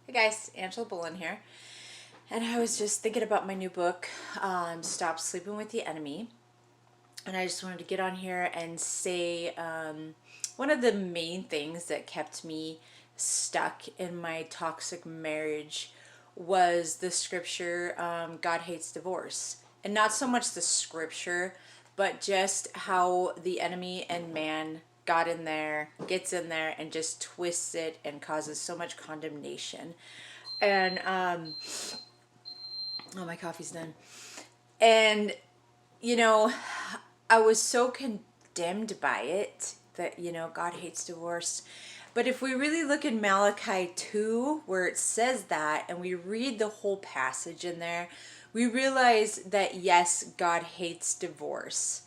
Hey guys, Angela Bullen here. And I was just thinking about my new book, Stop Sleeping with the Enemy. And I just wanted to get on here and say one of the main things that kept me stuck in my toxic marriage was the scripture, God hates divorce. And not so much the scripture, but just how the enemy and man gets in there and just twists it and causes so much condemnation. And oh, my coffee's done. And you know, I was so condemned by it that, God hates divorce. But if we really look in Malachi 2, where it says that, and we read the whole passage in there, we realize that yes, God hates divorce.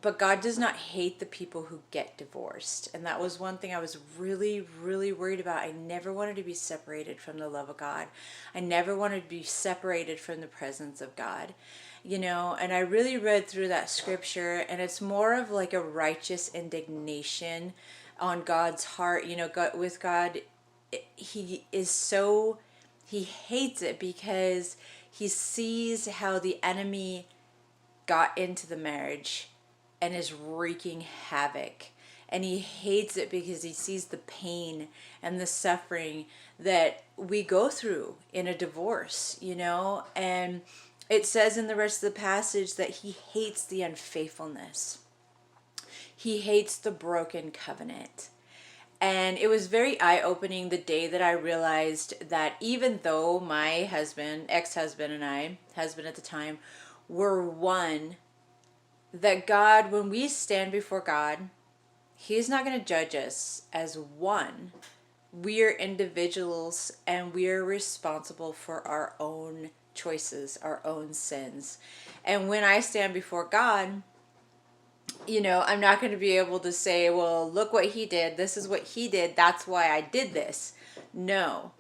But God does not hate the people who get divorced. And that was one thing I was really, really worried about. I never wanted to be separated from the love of God. I never wanted to be separated from the presence of God. And I really read through that scripture, and it's more of like a righteous indignation on God's heart. With God, he hates it because he sees how the enemy got into the marriage and is wreaking havoc. And he hates it because he sees the pain and the suffering that we go through in a divorce, And it says in the rest of the passage that he hates the unfaithfulness. He hates the broken covenant. And it was very eye-opening the day that I realized that even though my husband, ex-husband, and I, husband at the time, were one, that God, when we stand before God, he's not going to judge us as one. We are individuals, and we are responsible for our own choices, our own sins. And when I stand before God, I'm not going to be able to say, well, look what he did. This is what he did. That's why I did this. No.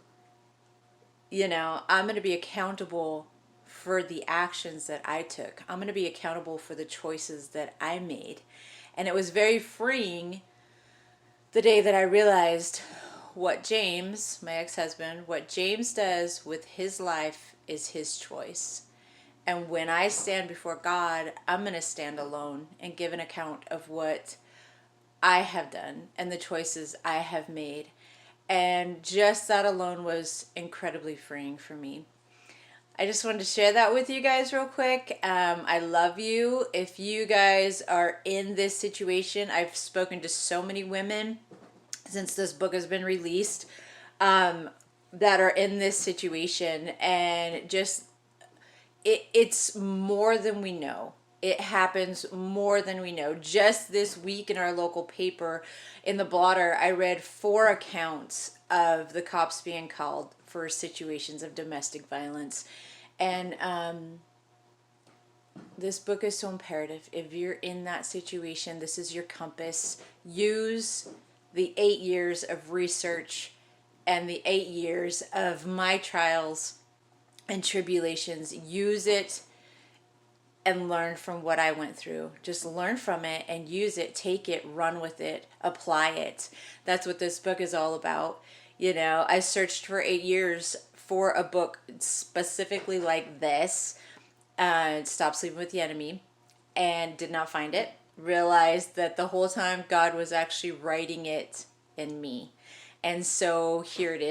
I'm going to be accountable for the actions that I took. I'm going to be accountable for the choices that I made. And it was very freeing the day that I realized what James, my ex-husband, what James does with his life is his choice. And when I stand before God, I'm going to stand alone and give an account of what I have done and the choices I have made. And just that alone was incredibly freeing for me. I just wanted to share that with you guys real quick. I love you. If you guys are in this situation, I've spoken to so many women since this book has been released that are in this situation, and just it's more than we know. It happens more than we know. Just this week in our local paper, in the blotter, I read 4 accounts of the cops being called for situations of domestic violence. And this book is so imperative. If you're in that situation, this is your compass. Use the 8 years of research and the 8 years of my trials and tribulations. Use it and learn from what I went through. Just learn from it and use it, take it, run with it, apply it. That's what this book is all about. I searched for 8 years for a book specifically like this, Stop Sleeping with the Enemy, and did not find it. Realized that the whole time God was actually writing it in me. And so here it is.